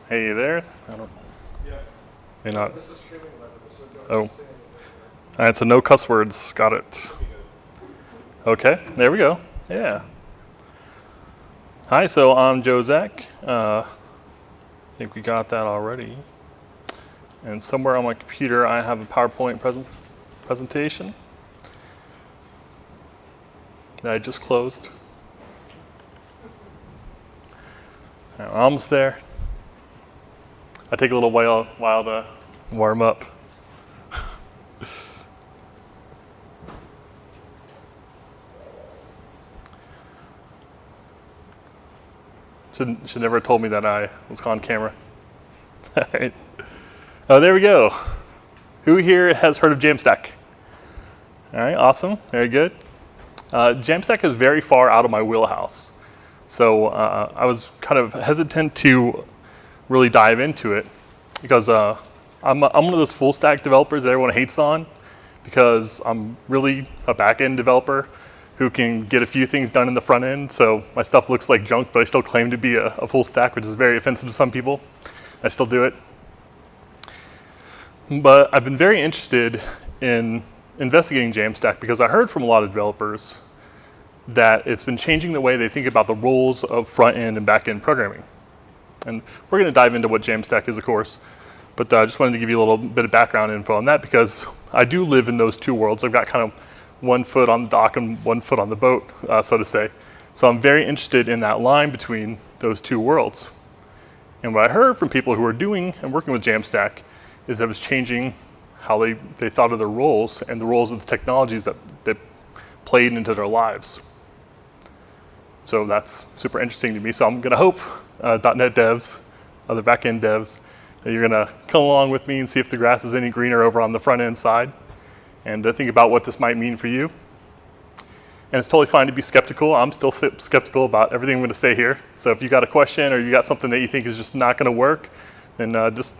Hey there. I don't. Yeah. May not. This is streaming level, so don't Oh. say anything. All right. So no cuss words. Got it. Okay. There we go. Yeah. Hi. So I'm Zack. I think we got that already. And somewhere on my computer, I have a PowerPoint presentation that I just closed. All right, we're almost there. I take a little while to warm up. Should never have told me that I was on camera. All right. Oh, there we go. Who here has heard of JAMstack? All right, awesome, very good. JAMstack is very far out of my wheelhouse. So I was kind of hesitant to really dive into it because I'm one of those full stack developers that everyone hates on because I'm really a back end developer who can get a few things done in the front end. So my stuff looks like junk, but I still claim to be a full stack, which is very offensive to some people. I still do it. But I've been very interested in investigating JAMstack because I heard from a lot of developers that it's been changing the way they think about the roles of front end and back end programming. And we're going to dive into what JAMstack is, of course, but I just wanted to give you a little bit of background info on that because I do live in those two worlds. I've got kind of one foot on the dock and one foot on the boat, so to say. So I'm very interested in that line between those two worlds. And what I heard from people who are doing and working with JAMstack is that it was changing how they thought of their roles and the roles of the technologies that played into their lives. So that's super interesting to me. So I'm going to hope .NET devs, other back-end devs, that you're going to come along with me and see if the grass is any greener over on the front-end side and think about what this might mean for you. And it's totally fine to be skeptical. I'm still skeptical about everything I'm going to say here. So if you got a question or you got something that you think is just not going to work, then just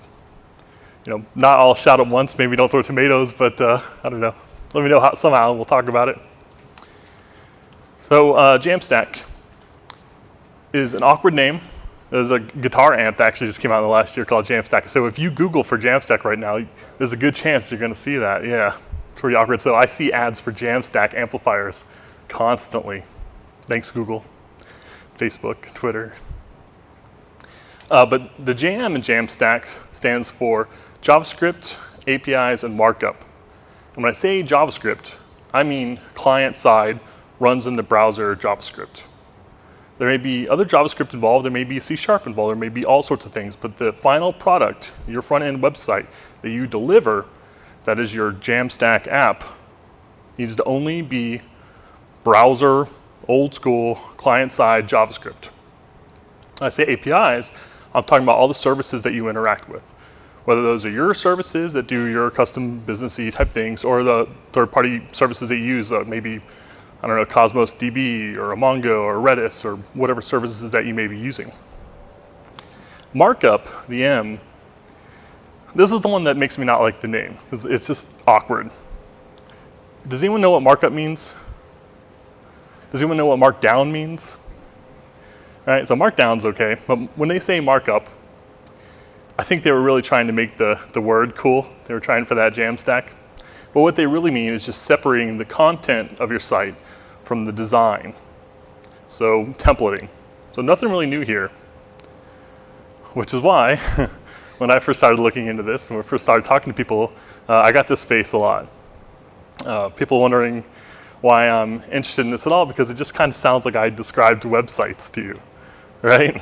not all shout at once. Maybe don't throw tomatoes, but I don't know. Let me know how, somehow. We'll talk about it. So JAMstack is an awkward name. There's a guitar amp that actually just came out in the last year called JAMstack. So if you Google for JAMstack right now, there's a good chance you're going to see that. Yeah, it's pretty awkward. So I see ads for JAMstack amplifiers constantly. Thanks, Google, Facebook, Twitter. But the JAM in JAMstack stands for JavaScript, APIs, and markup. And when I say JavaScript, I mean client-side runs in the browser JavaScript. There may be other JavaScript involved, there may be C# involved, there may be all sorts of things, but the final product, your front-end website that you deliver, that is your JAMstack app, needs to only be browser, old-school, client-side JavaScript. When I say APIs, I'm talking about all the services that you interact with. Whether those are your services that do your custom businessy type things or the third-party services that you use, maybe, I don't know, Cosmos DB or a Mongo or Redis or whatever services that you may be using. Markup, the M, this is the one that makes me not like the name. It's just awkward. Does anyone know what markup means? Does anyone know what markdown means? All right, so markdown's okay, but when they say markup, I think they were really trying to make the word cool. They were trying for that JAMstack. But what they really mean is just separating the content of your site from the design. So templating. So nothing really new here, which is why when I first started looking into this and when I first started talking to people, I got this face a lot. People wondering why I'm interested in this at all because it just kind of sounds like I described websites to you, right?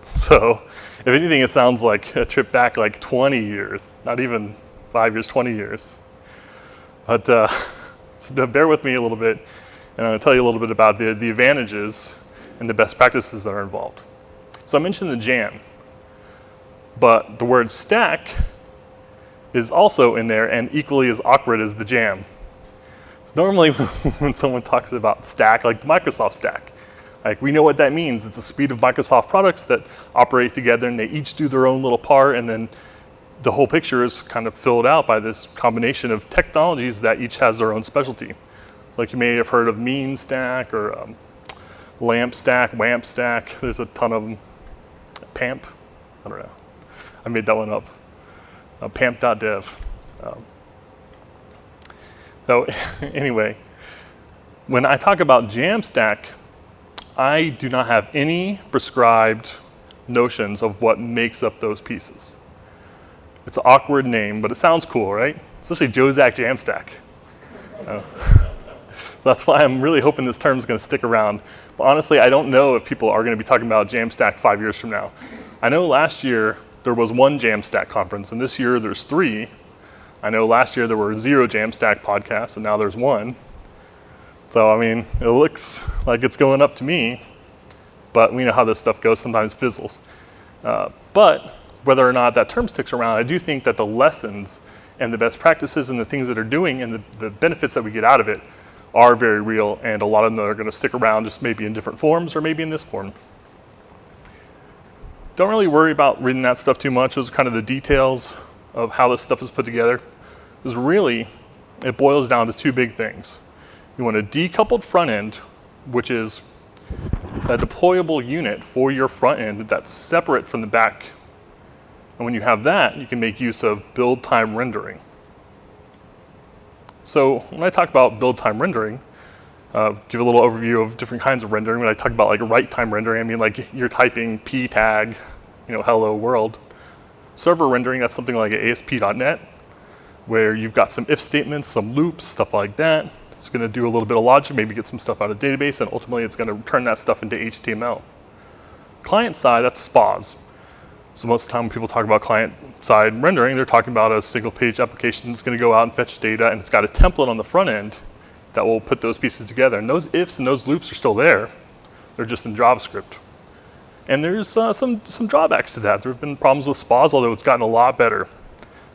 So if anything, it sounds like a trip back like 20 years, not even 5 years, 20 years. But so bear with me a little bit, and I'm going to tell you a little bit about the advantages and the best practices that are involved. So I mentioned the JAM, but the word stack is also in there and equally as awkward as the JAM. So normally when someone talks about stack, like the Microsoft stack, like we know what that means. It's a suite of Microsoft products that operate together and they each do their own little part, and then the whole picture is kind of filled out by this combination of technologies that each has their own specialty. So like you may have heard of Mean Stack or Lamp Stack, Wamp Stack. There's a ton of them. PAMP. I don't know. I made that one up. Pamp.dev. So anyway, when I talk about JAMstack, I do not have any prescribed notions of what makes up those pieces. It's an awkward name, but it sounds cool, right? Especially Zack JAMstack. So that's why I'm really hoping this term is going to stick around. But honestly, I don't know if people are going to be talking about JAMstack 5 years from now. I know last year there was one JAMstack conference, and this year there's 3. I know last year there were 0 JAMstack podcasts, and now there's 1. So, I mean, it looks like it's going up to me, but we know how this stuff goes, sometimes fizzles. But whether or not that term sticks around, I do think that the lessons and the best practices and the things that are doing and the benefits that we get out of it are very real, and a lot of them are going to stick around, just maybe in different forms or maybe in this form. Don't really worry about reading that stuff too much. Those are kind of the details of how this stuff is put together. Because really, it boils down to 2 big things. You want a decoupled front end, which is a deployable unit for your front end that's separate from the back. And when you have that, you can make use of build time rendering. So when I talk about build time rendering, give a little overview of different kinds of rendering. When I talk about like write time rendering, I mean like you're typing p tag, hello world. Server rendering, that's something like ASP.NET, where you've got some if statements, some loops, stuff like that. It's going to do a little bit of logic, maybe get some stuff out of database, and ultimately it's going to turn that stuff into HTML. Client side, that's SPAs. So most of the time when people talk about client side rendering, they're talking about a single page application that's going to go out and fetch data, and it's got a template on the front end that will put those pieces together. And those ifs and those loops are still there. They're just in JavaScript. And there's some drawbacks to that. There have been problems with SPAs, although it's gotten a lot better.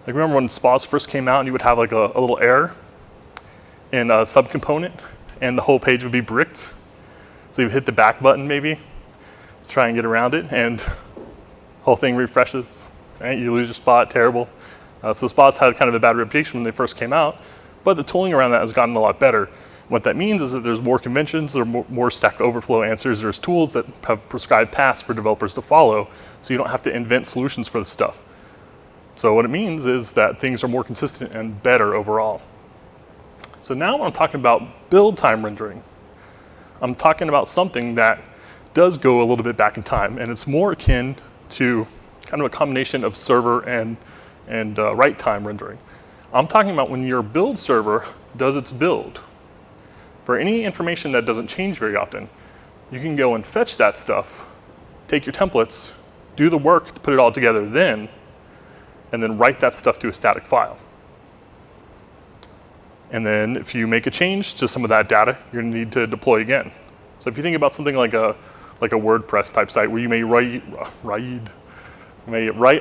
Like remember when SPAs first came out and you would have like a little error in a subcomponent and the whole page would be bricked? So you hit the back button maybe to try and get around it, and the whole thing refreshes, right? You lose your spot, terrible. So SPAs had kind of a bad reputation when they first came out, but the tooling around that has gotten a lot better. What that means is that there's more conventions, there are more Stack Overflow answers, there's tools that have prescribed paths for developers to follow, so you don't have to invent solutions for the stuff. So what it means is that things are more consistent and better overall. So now when I'm talking about build time rendering, I'm talking about something that does go a little bit back in time, and it's more akin to kind of a combination of server and write time rendering. I'm talking about when your build server does its build. For any information that doesn't change very often, you can go and fetch that stuff, take your templates, do the work to put it all together and then write that stuff to a static file. And then if you make a change to some of that data, you're going to need to deploy again. So if you think about something like a WordPress type site where you may write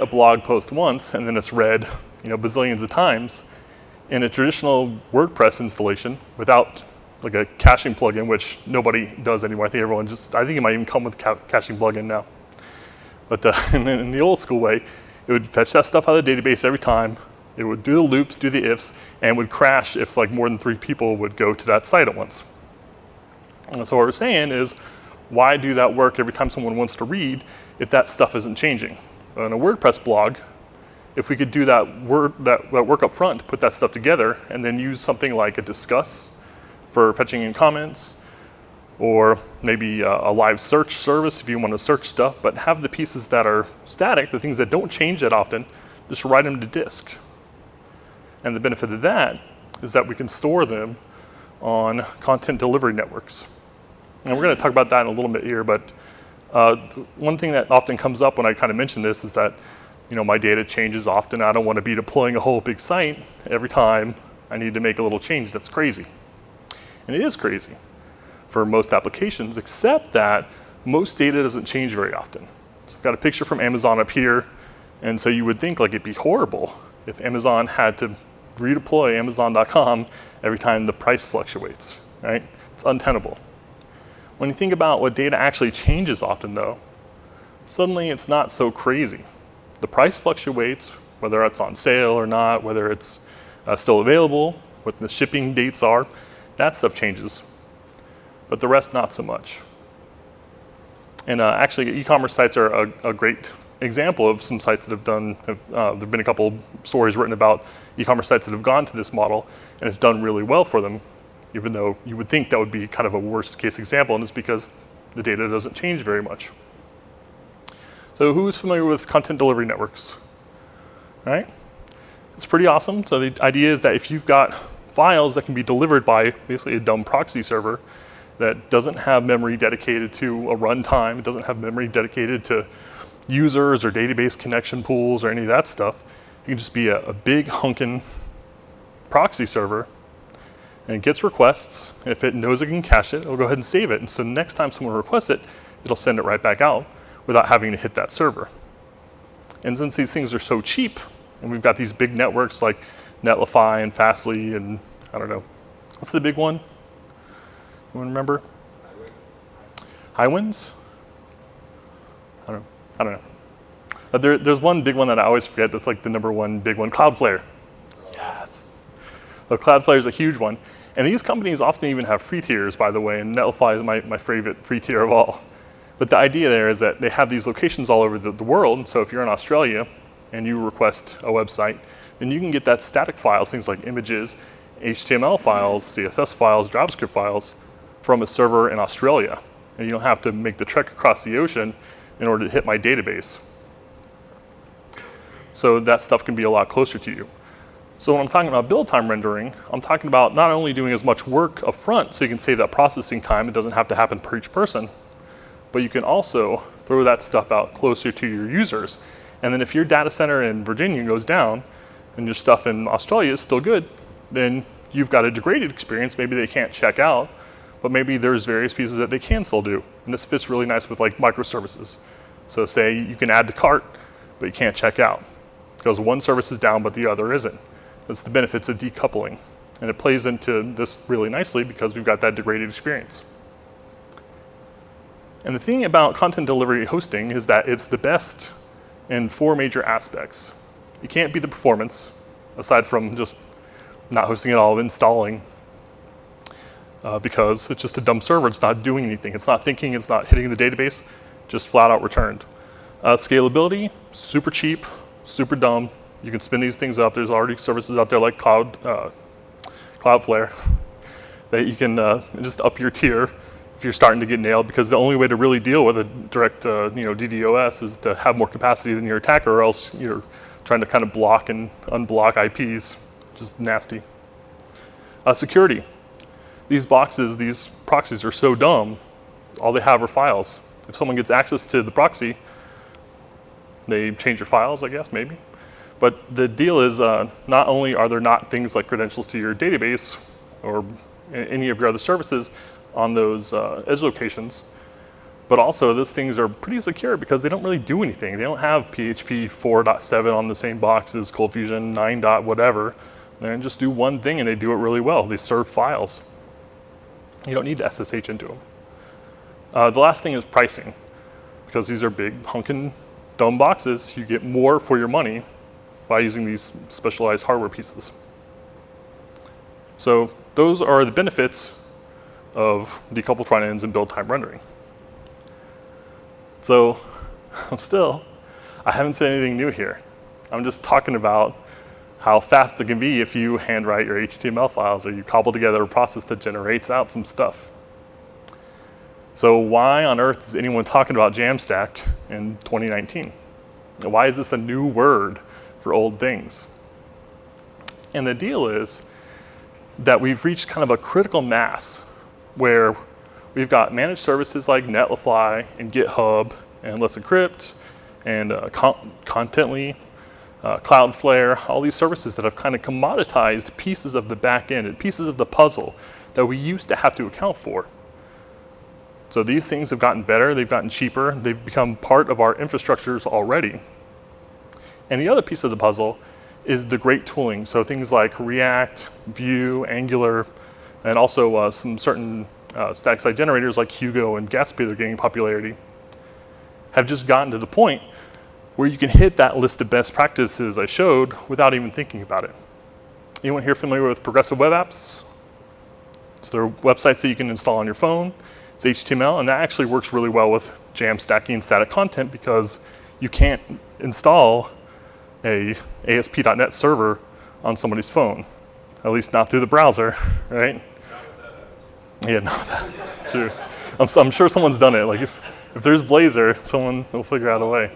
a blog post once and then it's read bazillions of times, in a traditional WordPress installation without like a caching plugin, which nobody does anymore. I think it might even come with a caching plugin now. But in the old school way, it would fetch that stuff out of the database every time. It would do the loops, do the ifs, and would crash if like more than 3 people would go to that site at once. And so what we're saying is, why do that work every time someone wants to read if that stuff isn't changing? In a WordPress blog, if we could do that work up front to put that stuff together and then use something like a discuss for fetching in comments, or maybe a live search service if you want to search stuff, but have the pieces that are static, the things that don't change that often, just write them to disk. And the benefit of that is that we can store them on content delivery networks. And we're going to talk about that in a little bit here, but one thing that often comes up when I kind of mention this is that my data changes often. I don't want to be deploying a whole big site every time I need to make a little change. That's crazy. And it is crazy for most applications, except that most data doesn't change very often. So I've got a picture from Amazon up here, and so you would think like it'd be horrible if Amazon had to redeploy Amazon.com every time the price fluctuates, right? It's untenable. When you think about what data actually changes often though, suddenly it's not so crazy. The price fluctuates, whether it's on sale or not, whether it's still available, what the shipping dates are, that stuff changes. But the rest, not so much. And actually, e-commerce sites are a great example of some sites that have done, there've been a couple stories written about e-commerce sites that have gone to this model, and it's done really well for them, even though you would think that would be kind of a worst case example, and it's because the data doesn't change very much. So who's familiar with content delivery networks? All right? It's pretty awesome. So the idea is that if you've got files that can be delivered by basically a dumb proxy server that doesn't have memory dedicated to a runtime, it doesn't have memory dedicated to users or database connection pools or any of that stuff, it can just be a big hunkin' proxy server, and it gets requests. If it knows it can cache it, it'll go ahead and save it. And so next time someone requests it, it'll send it right back out without having to hit that server. And since these things are so cheap, and we've got these big networks like Netlify and Fastly and I don't know, what's the big one? Anyone remember? Highwinds? I don't know. There's one big one that I always forget that's like the #1 big one, Cloudflare. Yes. So Cloudflare is a huge one. And these companies often even have free tiers, by the way, and Netlify is my favorite free tier of all. But the idea there is that they have these locations all over the world. And so if you're in Australia and you request a website, then you can get that static files, things like images, HTML files, CSS files, JavaScript files from a server in Australia. And you don't have to make the trek across the ocean in order to hit my database. So that stuff can be a lot closer to you. So when I'm talking about build time rendering, I'm talking about not only doing as much work up front so you can save that processing time, it doesn't have to happen per each person, but you can also throw that stuff out closer to your users. And then if your data center in Virginia goes down and your stuff in Australia is still good, then you've got a degraded experience. Maybe they can't check out, but maybe there's various pieces that they can still do. And this fits really nice with like microservices. So say you can add to cart, but you can't check out because one service is down, but the other isn't. That's the benefits of decoupling. And it plays into this really nicely because we've got that degraded experience. And the thing about content delivery hosting is that it's the best in 4 major aspects. You can't beat the performance, aside from just not hosting at all, installing, because it's just a dumb server. It's not doing anything. It's not thinking. It's not hitting the database, just flat out returned. Scalability, super cheap, super dumb. You can spin these things up. There's already services out there like Cloudflare that you can just up your tier if you're starting to get nailed, because the only way to really deal with a direct DDoS is to have more capacity than your attacker, or else you're trying to kind of block and unblock IPs, which is nasty. Security. These boxes, these proxies are so dumb, all they have are files. If someone gets access to the proxy, they change your files, I guess, maybe. But the deal is not only are there not things like credentials to your database or any of your other services on those edge locations, but also those things are pretty secure because they don't really do anything. They don't have PHP 4.7 on the same box as Cold Fusion 9. Whatever. They just do one thing and they do it really well. They serve files. You don't need to SSH into them. The last thing is pricing. Because these are big, hunkin' dumb boxes, you get more for your money by using these specialized hardware pieces. So those are the benefits of decoupled front ends and build time rendering. So I haven't said anything new here. I'm just talking about how fast it can be if you handwrite your HTML files or you cobble together a process that generates out some stuff. So why on earth is anyone talking about JAMstack in 2019? Why is this a new word for old things? And the deal is that we've reached kind of a critical mass where we've got managed services like Netlify and GitHub and Let's Encrypt and Contently, Cloudflare, all these services that have kind of commoditized pieces of the back end and pieces of the puzzle that we used to have to account for. So these things have gotten better, they've gotten cheaper, they've become part of our infrastructures already. And the other piece of the puzzle is the great tooling. So things like React, Vue, Angular, and also some certain static site generators like Hugo and Gatsby that are gaining popularity have just gotten to the point where you can hit that list of best practices I showed without even thinking about it. Anyone here familiar with progressive web apps? So they're websites that you can install on your phone. It's HTML, and that actually works really well with JAMstacking static content because You can't install a ASP.NET server on somebody's phone, at least not through the browser, right? Yeah, no, that's true. I'm sure someone's done it. Like if there's Blazor, someone will figure out a way.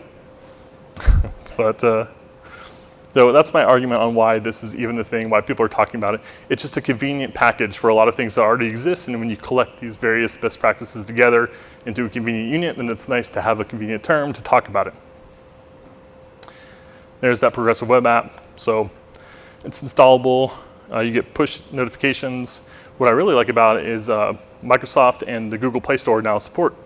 But so that's my argument on why this is even a thing, why people are talking about it. It's just a convenient package for a lot of things that already exist, and when you collect these various best practices together into a convenient unit, then it's nice to have a convenient term to talk about it. There's that progressive web app. So it's installable. You get push notifications. What I really like about it is Microsoft and the Google Play Store now support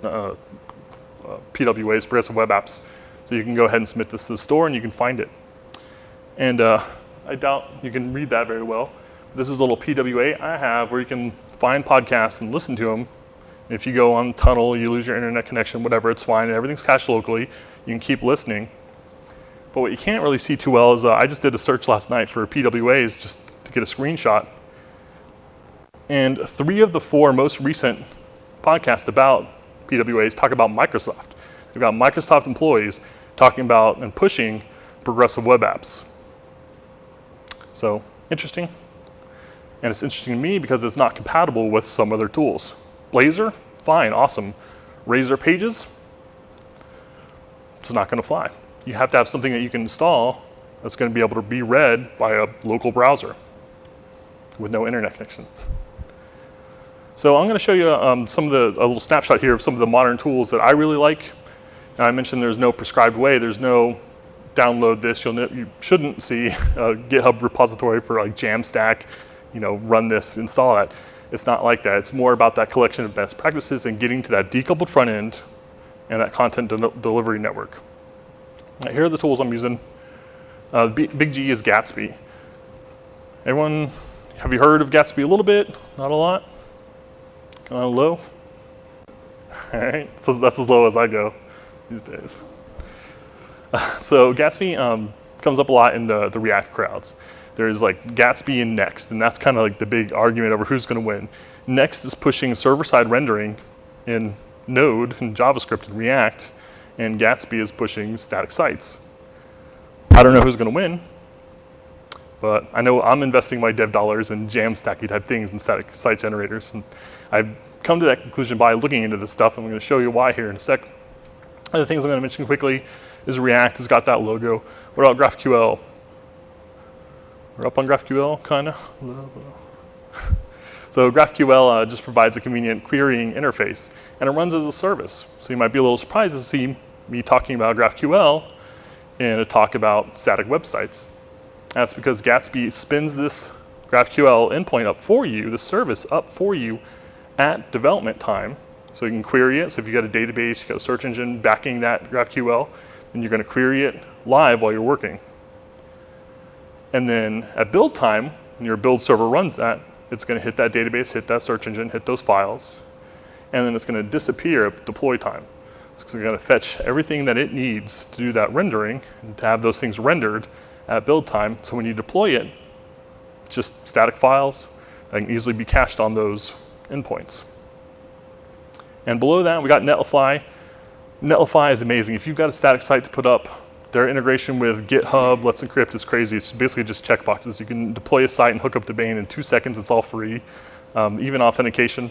PWAs, progressive web apps. So you can go ahead and submit this to the store and you can find it. And I doubt you can read that very well. This is a little PWA I have where you can find podcasts and listen to them. And if you go on tunnel, you lose your internet connection, whatever, it's fine. Everything's cached locally. You can keep listening. But what you can't really see too well is I just did a search last night for PWAs just to get a screenshot. And 3 of the 4 most recent podcasts about PWAs talk about Microsoft. They've got Microsoft employees talking about and pushing progressive web apps. So interesting. And it's interesting to me because it's not compatible with some other tools. Blazor, fine, awesome. Razor Pages, it's not going to fly. You have to have something that you can install that's going to be able to be read by a local browser with no internet connection. So I'm going to show you a little snapshot here of some of the modern tools that I really like. And I mentioned there's no prescribed way. There's no download this. You shouldn't see a GitHub repository for like JAMstack, run this, install that. It's not like that. It's more about that collection of best practices and getting to that decoupled front end and that content delivery network. Now, here are the tools I'm using. Big G is Gatsby. Everyone, have you heard of Gatsby a little bit? Not a lot? Kind of low? All right, so that's as low as I go these days. So Gatsby comes up a lot in the React crowds. There's like Gatsby and Next, and that's kind of like the big argument over who's going to win. Next is pushing server-side rendering in Node and JavaScript and React, and Gatsby is pushing static sites. I don't know who's going to win, but I know I'm investing my dev dollars in JAMstacky type things and static site generators, and I've come to that conclusion by looking into this stuff. I'm going to show you why here in a sec. Other things I'm going to mention quickly is React has got that logo. What about GraphQL? We're up on GraphQL, kind of. So GraphQL just provides a convenient querying interface, and it runs as a service. So you might be a little surprised to see me talking about GraphQL in a talk about static websites. That's because Gatsby spins this GraphQL endpoint up for you, the service up for you at development time. So you can query it. So if you got a database, you got a search engine backing that GraphQL, then you're going to query it live while you're working. And then at build time, when your build server runs that, it's going to hit that database, hit that search engine, hit those files, and then it's going to disappear at deploy time. It's going to fetch everything that it needs to do that rendering and to have those things rendered at build time. So when you deploy it, it's just static files that can easily be cached on those endpoints. And below that, we got Netlify. Netlify is amazing. If you've got a static site to put up, their integration with GitHub, Let's Encrypt is crazy. It's basically just checkboxes. You can deploy a site and hook up the domain in 2 seconds. It's all free. Even authentication.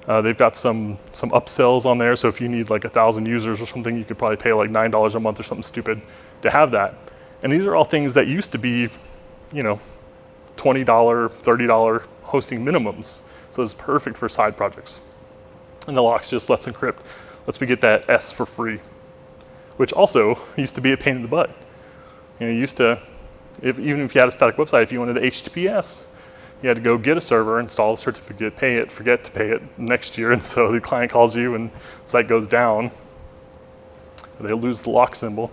They've got some upsells on there. So if you need like 1,000 users or something, you could probably pay like $9 a month or something stupid to have that. And these are all things that used to be, $20, $30 hosting minimums. So it's perfect for side projects. And the locks just Let's Encrypt. Lets me get that S for free, which also used to be a pain in the butt. Even if you had a static website, if you wanted HTTPS, you had to go get a server, install a certificate, pay it, forget to pay it next year, and so the client calls you and the site goes down. They lose the lock symbol.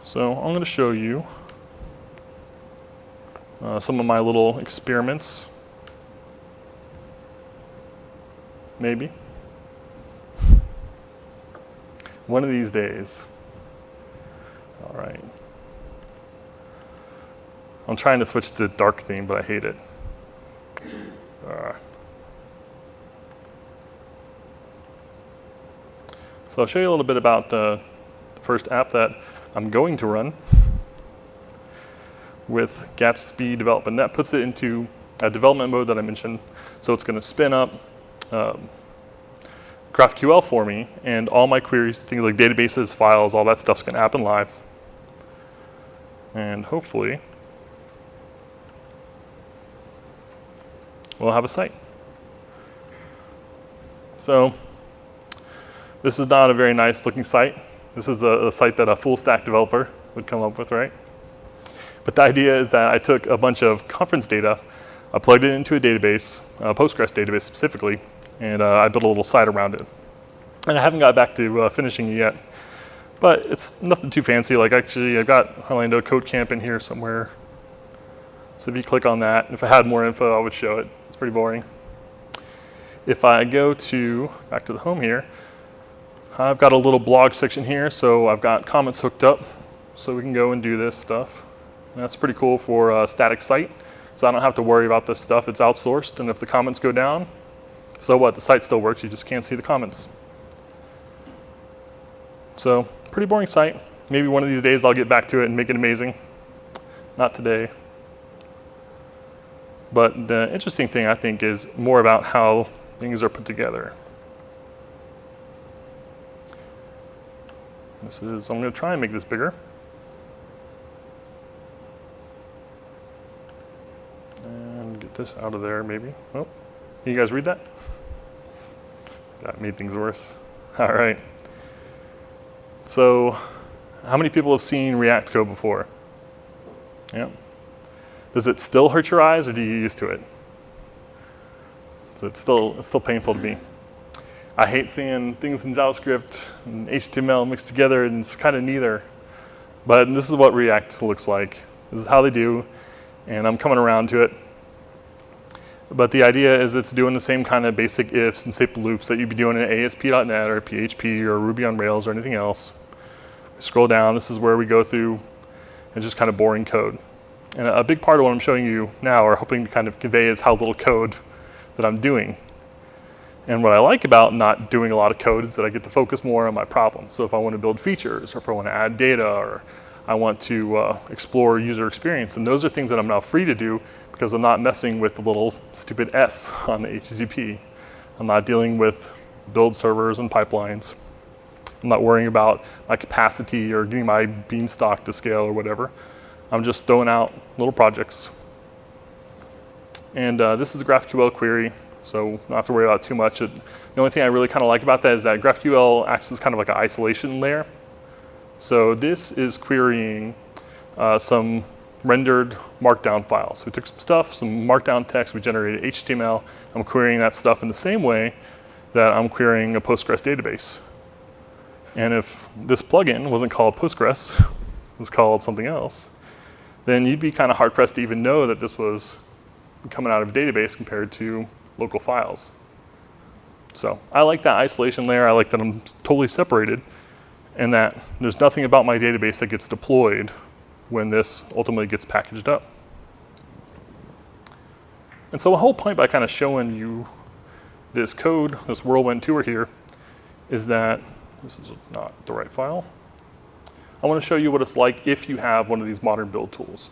So I'm going to show you some of my little experiments. Maybe. One of these days. All right. I'm trying to switch to dark theme, but I hate it. So So I'll show you a little bit about the first app that I'm going to run with Gatsby development. That puts it into a development mode that I mentioned. So it's going to spin up GraphQL for me, and all my queries, things like databases, files, all that stuff's going to happen live. And hopefully, we'll have a site. So this is not a very nice looking site. This is a site that a full stack developer would come up with, right? But the idea is that I took a bunch of conference data, I plugged it into a database, a Postgres database specifically, and I built a little site around it. And I haven't got back to finishing it yet, but it's nothing too fancy. Like actually, I've got Orlando Code Camp in here somewhere. So if you click on that, if I had more info, I would show it. It's pretty boring. If I go back to the home here, I've got a little blog section here, so I've got comments hooked up, so we can go and do this stuff. And that's pretty cool for a static site, so I don't have to worry about this stuff. It's outsourced, and if the comments go down, so what? The site still works, you just can't see the comments. So, pretty boring site. Maybe one of these days I'll get back to it and make it amazing. Not today. But the interesting thing, I think, is more about how things are put together. I'm going to try and make this bigger. And get this out of there, maybe. Oh, can you guys read that? That made things worse. All right. So, how many people have seen React code before? Yeah. Does it still hurt your eyes, or do you get used to it? So it's still painful to me. I hate seeing things in JavaScript and HTML mixed together, and it's kind of neither. But this is what React looks like. This is how they do, and I'm coming around to it. But the idea is it's doing the same kind of basic ifs and simple loops that you'd be doing in ASP.NET or PHP or Ruby on Rails or anything else. We scroll down, this is where we go through and just kind of boring code. And a big part of what I'm showing you now, or hoping to kind of convey, is how little code that I'm doing. And what I like about not doing a lot of code is that I get to focus more on my problem. So if I want to build features, or if I want to add data, or I want to explore user experience, and those are things that I'm now free to do because I'm not messing with the little stupid S on the HTTP. I'm not dealing with build servers and pipelines. I'm not worrying about my capacity or getting my beanstalk to scale or whatever. I'm just throwing out little projects. And this is the GraphQL query, so don't have to worry about it too much. The only thing I really kind of like about that is that GraphQL acts as kind of like an isolation layer. So this is querying some rendered markdown files. We took some stuff, some markdown text, we generated HTML. I'm querying that stuff in the same way that I'm querying a Postgres database. And if this plugin wasn't called Postgres, it was called something else, then you'd be kind of hard-pressed to even know that this was coming out of a database compared to local files. So I like that isolation layer. I like that I'm totally separated, and that there's nothing about my database that gets deployed when this ultimately gets packaged up. And so the whole point by kind of showing you this code, this whirlwind tour here, is that this is not the right file. I want to show you what it's like if you have one of these modern build tools.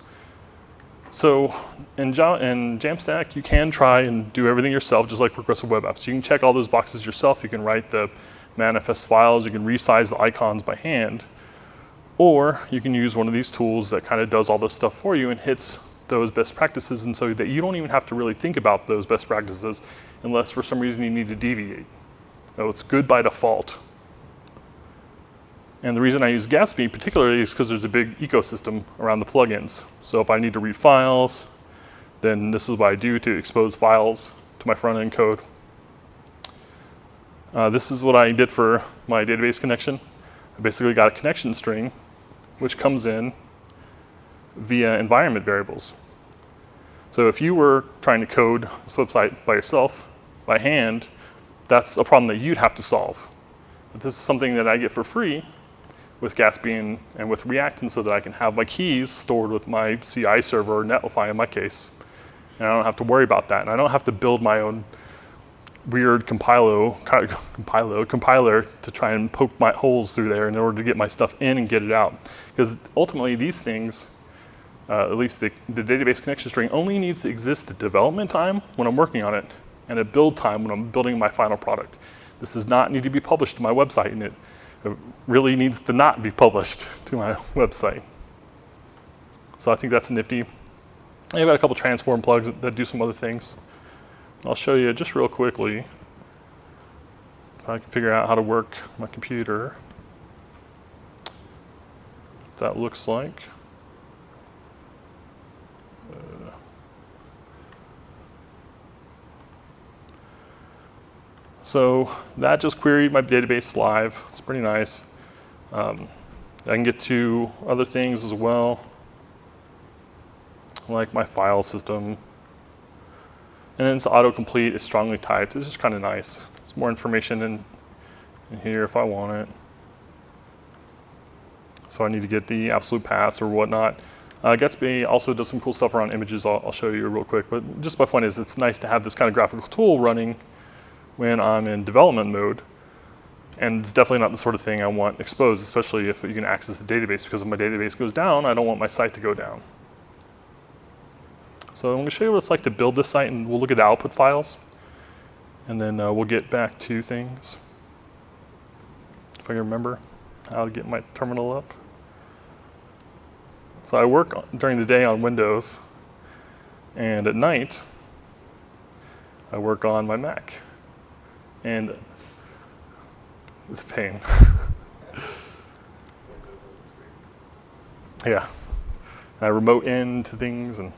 So in JAMstack, you can try and do everything yourself, just like progressive web apps. You can check all those boxes yourself. You can write the manifest files. You can resize the icons by hand. Or you can use one of these tools that kind of does all this stuff for you and hits those best practices, and so that you don't even have to really think about those best practices unless for some reason you need to deviate. So it's good by default. And the reason I use Gatsby particularly is because there's a big ecosystem around the plugins. So if I need to read files, then this is what I do to expose files to my front-end code. This is what I did for my database connection. I basically got a connection string, which comes in via environment variables. So if you were trying to code this website by yourself, by hand, that's a problem that you'd have to solve. But this is something that I get for free with Gatsby and with React, and so that I can have my keys stored with my CI server, or Netlify in my case. And I don't have to worry about that. And I don't have to build my own weird compiler to try and poke my holes through there in order to get my stuff in and get it out. Because ultimately these things, at least the database connection string, only needs to exist at development time when I'm working on it and at build time when I'm building my final product. This does not need to be published to my website, and it really needs to not be published to my website. So I think that's nifty. I've got a couple transform plugs that do some other things. I'll show you just real quickly if I can figure out how to work my computer. What that looks like. So that just queried my database live. It's pretty nice. I can get to other things as well, like my file system. And then it's autocomplete, it's strongly typed. It's just kind of nice. There's more information in here if I want it. So I need to get the absolute paths or whatnot. Gatsby also does some cool stuff around images. I'll show you real quick. But just my point is, it's nice to have this kind of graphical tool running when I'm in development mode. And it's definitely not the sort of thing I want exposed, especially if you can access the database, because if my database goes down, I don't want my site to go down. So I'm going to show you what it's like to build this site, and we'll look at the output files. And then we'll get back to things. If I can remember how to get my terminal up. So I work during the day on Windows, and at night, I work on my Mac. And it's a pain. Yeah. I remote into things. And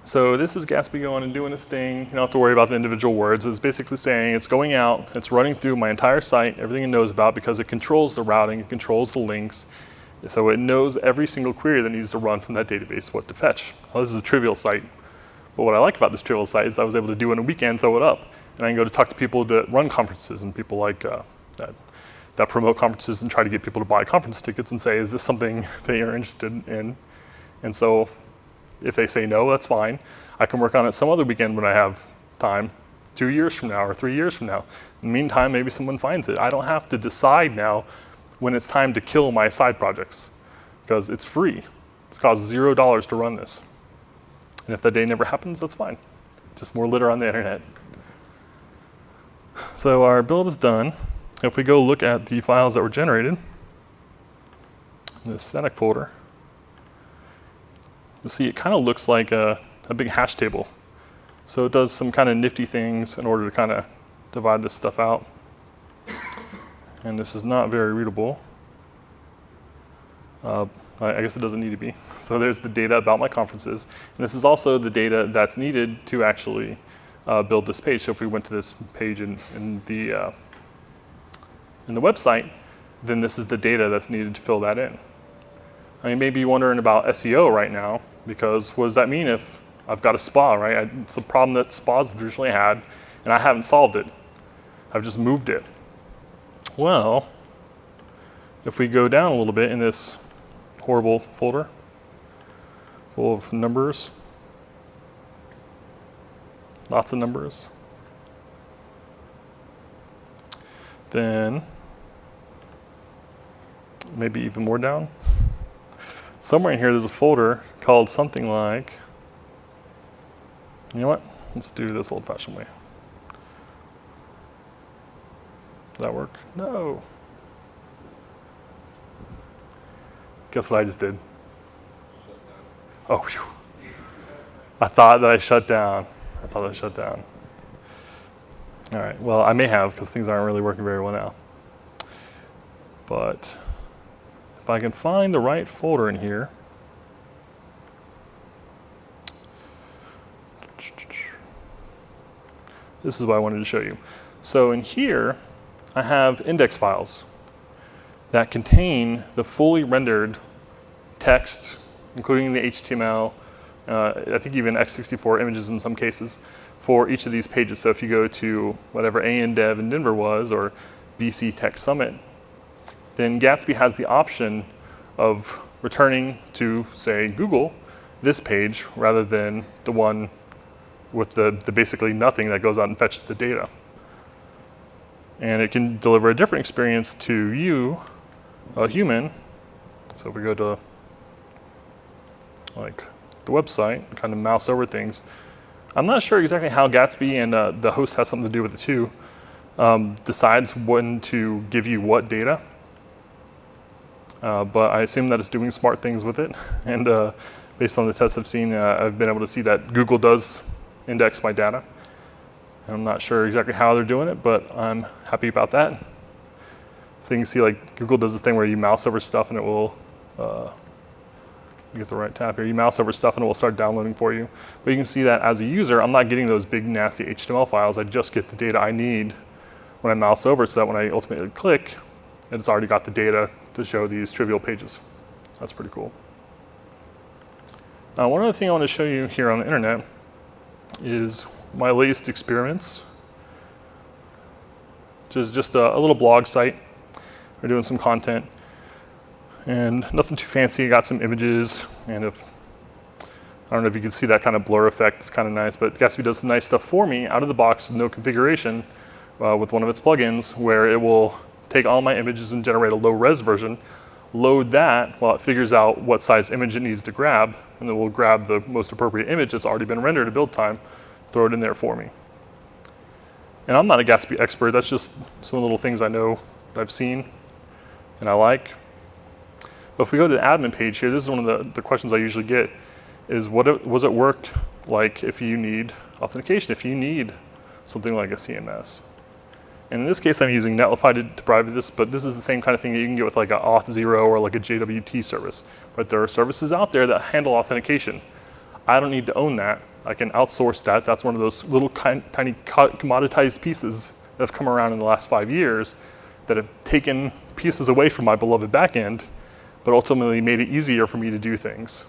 so this is Gatsby going and doing its thing. You don't have to worry about the individual words. It's basically saying it's going out, it's running through my entire site, everything it knows about, because it controls the routing, it controls the links. So it knows every single query that needs to run from that database, what to fetch. Well, this is a trivial site. But what I like about this trivial site is I was able to do in a weekend, throw it up. And I can go to talk to people that run conferences and people like that promote conferences and try to get people to buy conference tickets and say, is this something that you're interested in? And so if they say no, that's fine. I can work on it some other weekend when I have time, 2 years from now or 3 years from now. In the meantime, maybe someone finds it. I don't have to decide now when it's time to kill my side projects, because it's free. It costs $0 to run this. And if that day never happens, that's fine. Just more litter on the internet. So our build is done. If we go look at the files that were generated in the static folder, you'll see it kind of looks like a big hash table. So it does some kind of nifty things in order to kind of divide this stuff out. And this is not very readable. I guess it doesn't need to be. So there's the data about my conferences. And this is also the data that's needed to actually build this page. So if we went to this page in the website, then this is the data that's needed to fill that in. I mean, maybe you're wondering about SEO right now, because what does that mean if I've got a spa, right? It's a problem that spas have traditionally had, and I haven't solved it. I've just moved it. Well, if we go down a little bit in this horrible folder full of numbers, lots of numbers, then maybe even more down. Somewhere in here there's a folder called something like, you know what? Let's do this old-fashioned way. Does that work? No. Guess what I just did? Oh, phew. I thought that I shut down. All right, well, I may have, because things aren't really working very well now. But if I can find the right folder in here, this is what I wanted to show you. So in here, I have index files that contain the fully rendered text, including the HTML, I think even x64 images in some cases, for each of these pages. So if you go to whatever AN Dev in Denver was, or BC Tech Summit, then Gatsby has the option of returning to, say, Google, this page, rather than the one with the basically nothing that goes out and fetches the data. And it can deliver a different experience to you, a human. So if we go to like the website, kind of mouse over things, I'm not sure exactly how Gatsby, and the host has something to do with it too, decides when to give you what data. But I assume that it's doing smart things with it. And based on the tests I've seen, I've been able to see that Google does index my data. I'm not sure exactly how they're doing it, but I'm happy about that. So you can see like Google does this thing where you mouse over stuff and it will, get the right tab here, you mouse over stuff and it will start downloading for you. But you can see that as a user, I'm not getting those big nasty HTML files, I just get the data I need when I mouse over, so that when I ultimately click, it's already got the data to show these trivial pages. That's pretty cool. One other thing I want to show you here on the internet is my latest experiments, which is just a little blog site. We're doing some content and nothing too fancy. I got some images, and I don't know if you can see that kind of blur effect, it's kind of nice, but Gatsby does some nice stuff for me out of the box with no configuration with one of its plugins, where it will take all my images and generate a low res version, load that while it figures out what size image it needs to grab, and then we'll grab the most appropriate image that's already been rendered at build time, throw it in there for me. And I'm not a Gatsby expert, that's just some of the little things I know that I've seen and I like. But if we go to the admin page here, this is one of the questions I usually get, is was it work like if you need authentication, if you need something like a CMS? And in this case, I'm using Netlify to provide this, but this is the same kind of thing that you can get with like a Auth0 or like a JWT service. But there are services out there that handle authentication. I don't need to own that. I can outsource that. That's one of those little tiny commoditized pieces that have come around in the last 5 years that have taken pieces away from my beloved backend, but ultimately made it easier for me to do things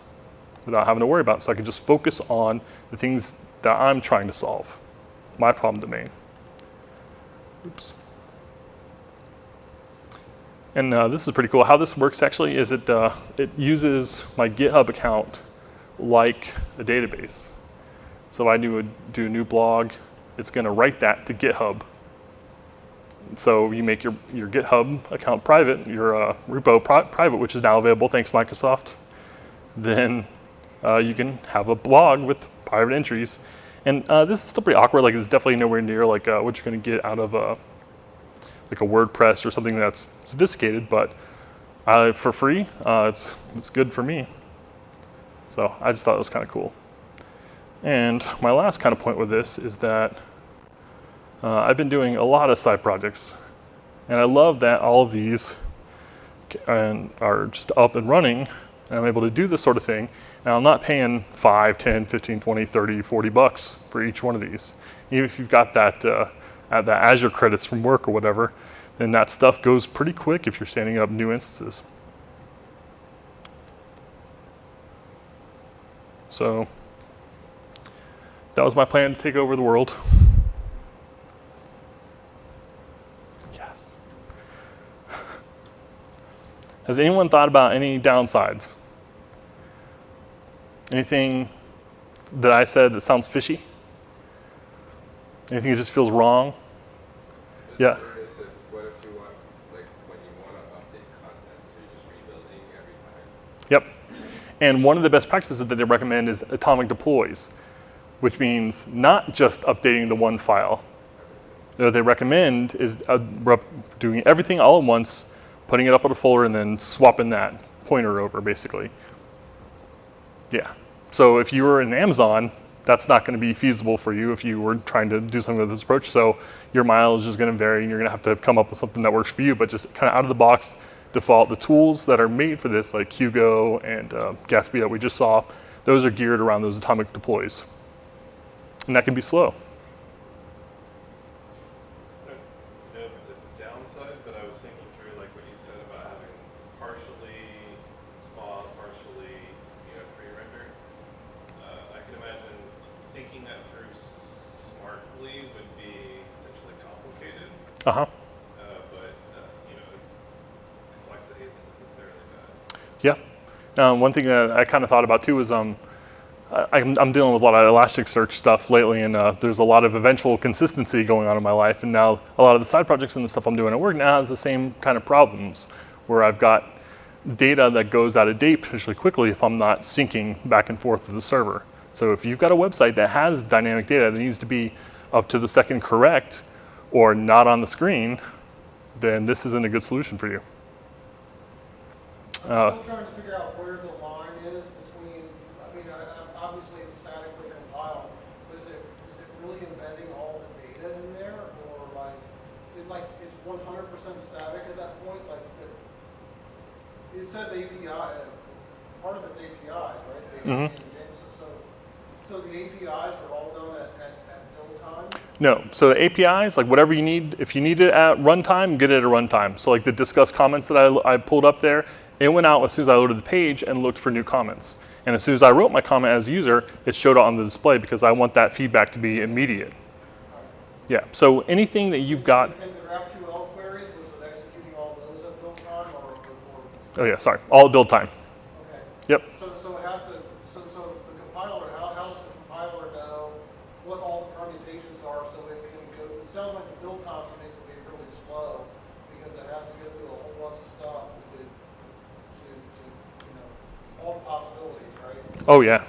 without having to worry about it. So I can just focus on the things that I'm trying to solve, my problem domain. Oops. And this is pretty cool. How this works actually is it uses my GitHub account like a database. So if I do a new blog, it's going to write that to GitHub. So you make your GitHub account private, your repo private, which is now available, thanks Microsoft. Then you can have a blog with private entries. And this is still pretty awkward. Like, it's definitely nowhere near like what you're going to get out of like a WordPress or something that's sophisticated. But for free, it's good for me. So I just thought it was kind of cool. And my last kind of point with this is that I've been doing a lot of side projects, and I love that all of these are just up and running, and I'm able to do this sort of thing. Now, I'm not paying 5, 10, 15, 20, 30, 40 bucks for each one of these. Even if you've got that Azure credits from work or whatever, then that stuff goes pretty quick if you're standing up new instances. So that was my plan to take over the world. Yes. Has anyone thought about any downsides? Anything that I said that sounds fishy? Anything that just feels wrong? Yeah. What if you want, like, when you want to update content, so you're just rebuilding every time? Yep. And one of the best practices that they recommend is atomic deploys, which means not just updating the one file. What they recommend is doing everything all at once, putting it up in a folder, and then swapping that pointer over, basically. Yeah. So if you were in Amazon, that's not going to be feasible for you if you were trying to do something with this approach. So your mileage is going to vary, and you're going to have to come up with something that works for you. But just kind of out of the box, default, the tools that are made for this, like Hugo and Gatsby that we just saw, those are geared around those atomic deploys. And that can be slow. I know it's a downside, but I was thinking through like what you said about having partially small, partially pre-rendered. I can imagine thinking that through smartly would be potentially complicated. Uh-huh. But complexity isn't necessarily bad. Yeah. One thing that I kind of thought about too is I'm dealing with a lot of Elasticsearch stuff lately, and there's a lot of eventual consistency going on in my life. And now a lot of the side projects and the stuff I'm doing at work now has the same kind of problems, where I've got data that goes out of date potentially quickly if I'm not syncing back and forth with the server. So if you've got a website that has dynamic data that needs to be up to the second correct or not on the screen, then this isn't a good solution for you. I'm still trying to figure out where the line is between, obviously it's statically compiled. Is it really embedding all the data in there, or is 100% static at that point? Like, it says API, part of it's APIs, right? Mhm. So the APIs are all done at build time? No, so the APIs, like whatever you need, if you need it at runtime, get it at runtime. So like the discuss comments that I pulled up there, it went out as soon as I loaded the page and looked for new comments. And as soon as I wrote my comment as a user, it showed up on the display because I want that feedback to be immediate. Yeah, so anything that you've got. And the GraphQL queries, was it executing all those at build time, or? Oh yeah, sorry, all at build time. Okay. Yep. So it has to, so the compiler, how does the compiler know what all the permutations are so it can go? It sounds like the build time for these will be really slow because it has to go through a whole bunch of stuff to all the possibilities, right? Oh yeah.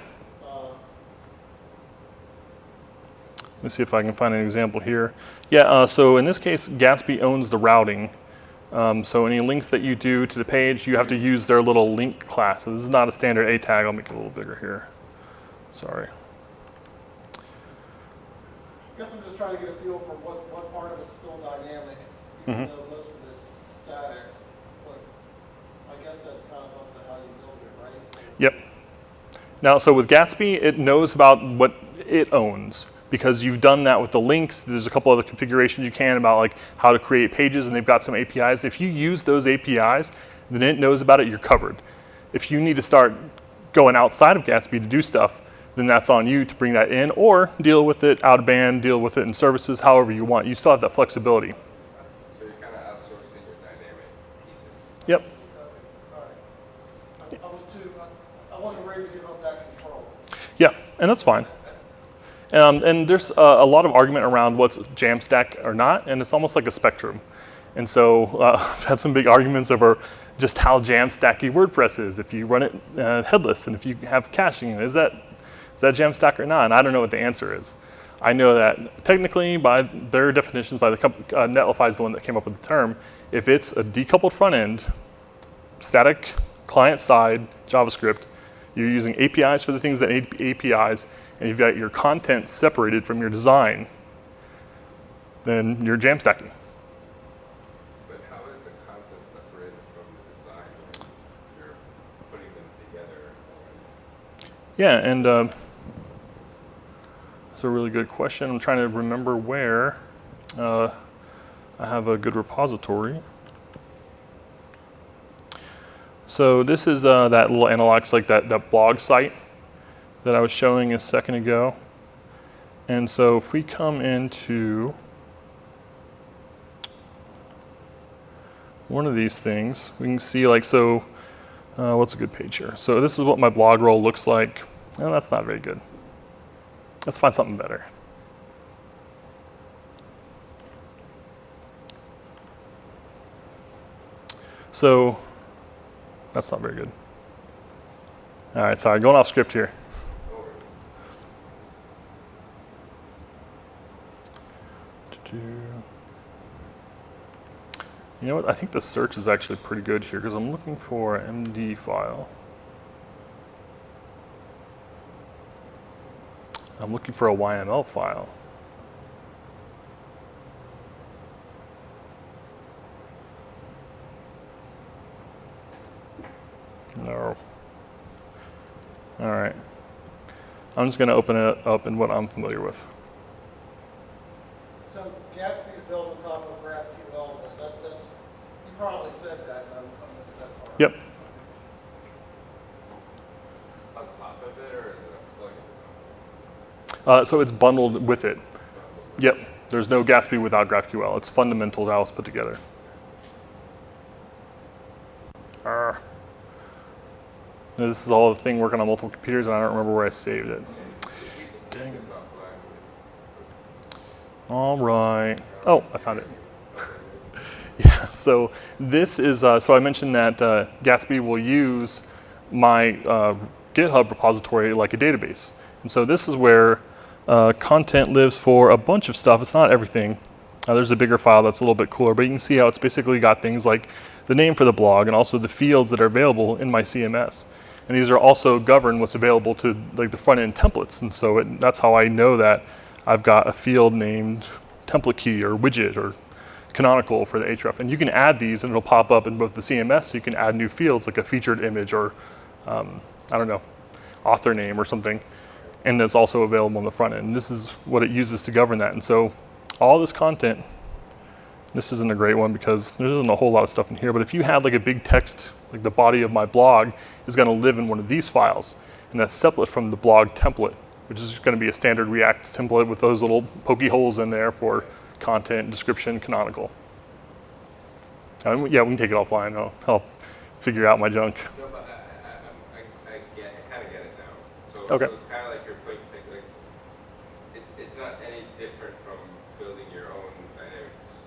Let me see if I can find an example here. Yeah, so in this case, Gatsby owns the routing. So any links that you do to the page, you have to use their little link class. So this is not a standard A tag. I'll make it a little bigger here. Sorry. I guess I'm just trying to get a feel for what part of it's still dynamic, even though most of it's static. But I guess that's kind of up to how you build it, right? Yep. Now, so with Gatsby, it knows about what it owns because you've done that with the links. There's a couple other configurations you can about like how to create pages, and they've got some APIs. If you use those APIs, then it knows about it, you're covered. If you need to start going outside of Gatsby to do stuff, then that's on you to bring that in or deal with it out of band, deal with it in services, however you want. You still have that flexibility. So you're kind of outsourcing your dynamic pieces. Yep. All right. I wasn't ready to give up that control. Yeah, and that's fine. And there's a lot of argument around what's JAMstack or not, and it's almost like a spectrum. And so I've had some big arguments over just how JAMstacky WordPress is. If you run it headless, and if you have caching, is that JAMstack or not? And I don't know what the answer is. I know that technically, by their definitions, by the Netlify is the one that came up with the term. If it's a decoupled front end, static client side JavaScript, you're using APIs for the things that need APIs, and you've got your content separated from your design, then you're JAMstacking. But how is the content separated from the design when you're putting them together? Yeah, and that's a really good question. I'm trying to remember where I have a good repository. So this is that little analogs, like that blog site that I was showing a second ago. And so if we come into one of these things, we can see like, so what's a good page here? So this is what my blog roll looks like. Oh, that's not very good. Let's find something better. So that's not very good. All right, sorry, going off script here. You know what? I think the search is actually pretty good here because I'm looking for an MD file. I'm looking for a YML file. No. All right. I'm just going to open it up in what I'm familiar with. So Gatsby's built on top of GraphQL. That's you probably said that, and I missed that part. Yep. On top of it, or is it a plugin? So it's bundled with it. Yep. There's no Gatsby without GraphQL. It's fundamental to how it's put together. And this is all the thing working on multiple computers, and I don't remember where I saved it. Dang. It's offline. All right. Oh, I found it. Yeah, so this is, so I mentioned that Gatsby will use my GitHub repository like a database. And so this is where content lives for a bunch of stuff. It's not everything. There's a bigger file that's a little bit cooler, but you can see how it's basically got things like the name for the blog and also the fields that are available in my CMS. And these are also govern what's available to like the front end templates. And so that's how I know that I've got a field named template key or widget or canonical for the href. And you can add these and it'll pop up in both the CMS, so you can add new fields like a featured image or, I don't know, author name or something. And it's also available on the front end. And this is what it uses to govern that. And so all this content, this isn't a great one because there isn't a whole lot of stuff in here, but if you had like a big text, like the body of my blog is gonna live in one of these files, and that's separate from the blog template, which is gonna be a standard React template with those little pokey holes in there for content, description, canonical. Yeah, we can take it offline. I'll figure out my junk. No, but I kind of get it now. So, Okay. so it's kind of like you're putting, like, it's not any different from building your own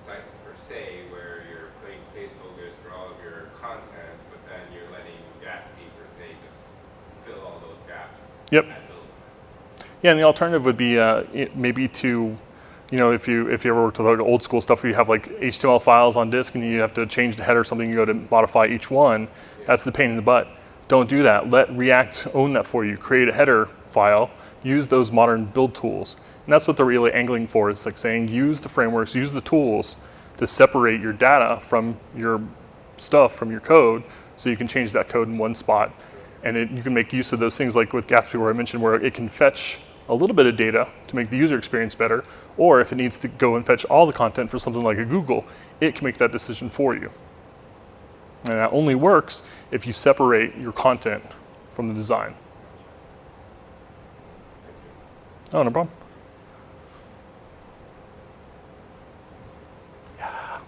site per se, where you're putting placeholders for all of your content, but then you're letting Gatsby per se just fill all those gaps. Yep. At build. Yeah, and the alternative would be maybe to, you know, if you ever worked with like old school stuff where you have like HTML files on disk and you have to change the header or something, you go to modify each one, that's the pain in the butt. Don't do that. Let React own that for you. Create a header file, use those modern build tools. And that's what they're really angling for. It's like saying use the frameworks, use the tools to separate your data from your stuff, from your code, so you can change that code in one spot. And you can make use of those things like with Gatsby where I mentioned where it can fetch a little bit of data to make the user experience better, or if it needs to go and fetch all the content for something like a Google, it can make that decision for you. And that only works if you separate your content from the design. Oh, no problem. Yeah.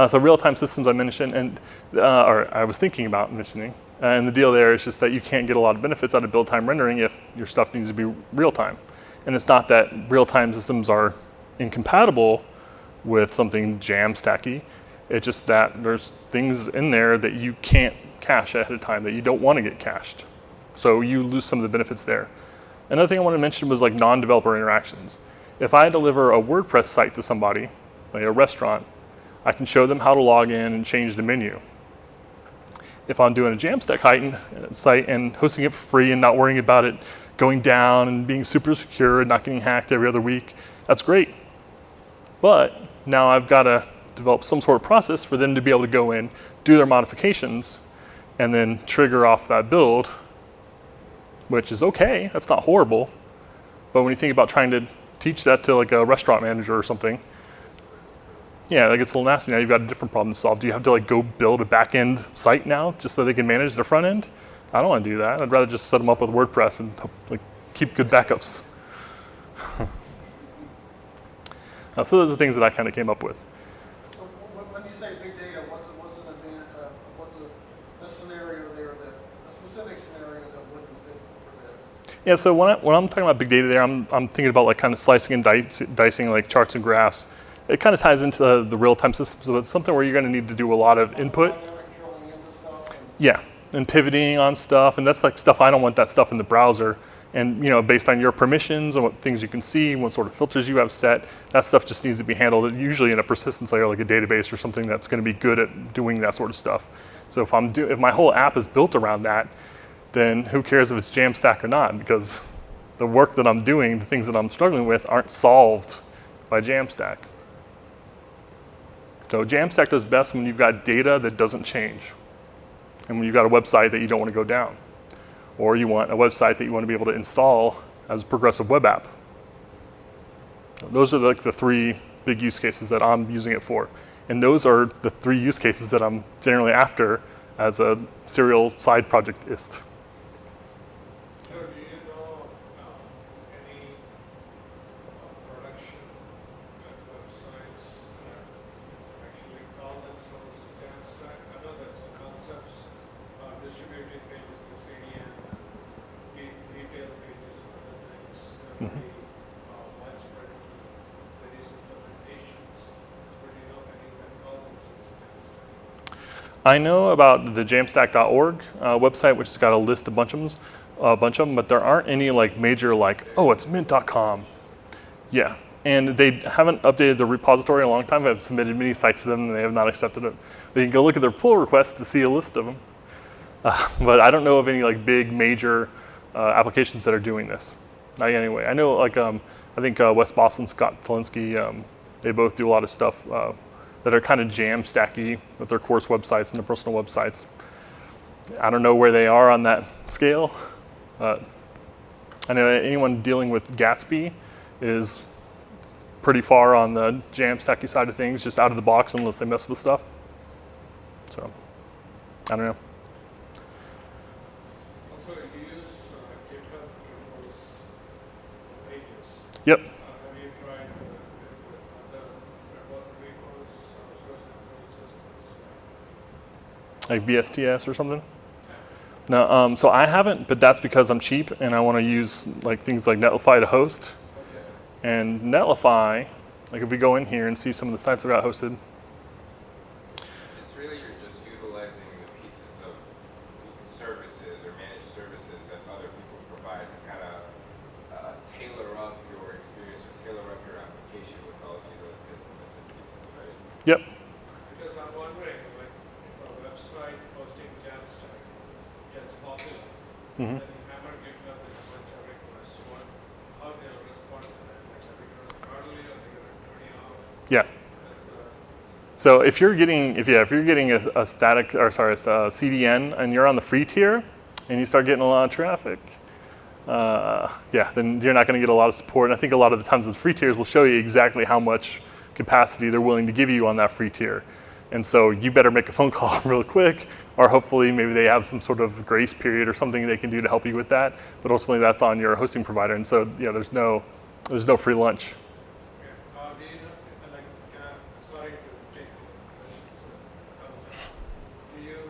So real-time systems I mentioned, and or I was thinking about mentioning, and the deal there is just that you can't get a lot of benefits out of build-time rendering if your stuff needs to be real-time. And it's not that real-time systems are incompatible with something JAMstacky. It's just that there's things in there that you can't cache ahead of time that you don't want to get cached. So you lose some of the benefits there. Another thing I want to mention was like non-developer interactions. If I deliver a WordPress site to somebody, like a restaurant, I can show them how to log in and change the menu. If I'm doing a JAMstack site and hosting it for free and not worrying about it going down and being super secure and not getting hacked every other week, that's great. But now I've got to develop some sort of process for them to be able to go in, do their modifications, and then trigger off that build, which is okay, that's not horrible. But when you think about trying to teach that to like a restaurant manager or something, yeah, that gets a little nasty. Now you've got a different problem to solve. Do you have to like go build a back-end site now just so they can manage their front end? I don't want to do that. I'd rather just set them up with WordPress and like keep good backups. So those are the things that I kind of came up with. So when you say big data, what's a scenario there a specific scenario that wouldn't fit for this? Yeah, so when I'm talking about big data there, I'm thinking about like kind of slicing and dicing like charts and graphs. It kind of ties into the real-time system, so it's something where you're going to need to do a lot of input. Drilling into stuff. Yeah, and pivoting on stuff, and that's like stuff I don't want that stuff in the browser. And you know, based on your permissions and what things you can see, what sort of filters you have set, that stuff just needs to be handled usually in a persistence layer, like a database or something that's going to be good at doing that sort of stuff. So if my whole app is built around that, then who cares if it's JAMstack or not? Because the work that I'm doing, the things that I'm struggling with, aren't solved by JAMstack. So JAMstack does best when you've got data that doesn't change, and when you've got a website that you don't want to go down, or you want a website that you want to be able to install as a progressive web app. Those are like the three big use cases that I'm using it for. And those are the three use cases that I'm generally after as a serial side projectist. So do you know of any production websites that actually call themselves JAMstack? I know that the concepts distributed very widespread various implementations. But do you know if any methodologies use JAMstack? I know about the JAMstack.org website, which has got a list of a bunch of them, but there aren't any like major like, oh, it's mint.com. Yeah, and they haven't updated the repository in a long time. I've submitted many sites to them, and they have not accepted it. But you can go look at their pull requests to see a list of them. But I don't know of any like big major applications that are doing this. Not yet anyway. I know like I think West Boston, Scott Talinsky, they both do a lot of stuff that are kind of JAMstacky with their course websites and their personal websites. I don't know where they are on that scale. I know anyone dealing with Gatsby is pretty far on the JAMstacky side of things, just out of the box unless they mess with stuff. So, I don't know. Also, you use GitHub to post pages. Yep. Have you tried with other repos, source systems? Like VSTS or something? No, so I haven't, but that's because I'm cheap and I want to use like things like Netlify to host. And Netlify, like if we go in here and see some of the sites that got hosted. It's really you're just utilizing the pieces of services or managed services that other people provide to kind of tailor up your experience or tailor up your application with all of these other bits and pieces, right? Yep. Because I'm wondering, like, if a website hosting JAMstack gets popular, Mhm. then you hammer GitHub with a bunch of requests, how they'll respond to that? Like, are they going to early, are they going to turn it off? Yeah. That's, So if you're getting, if you're getting a static, or sorry, a CDN, and you're on the free tier, and you start getting a lot of traffic, yeah, then you're not going to get a lot of support. And I think a lot of the times the free tiers will show you exactly how much capacity they're willing to give you on that free tier. And so you better make a phone call real quick, or hopefully maybe they have some sort of grace period or something they can do to help you with that. But ultimately that's on your hosting provider. And so yeah, there's no free lunch. do you know, like, sorry to take questions, do you know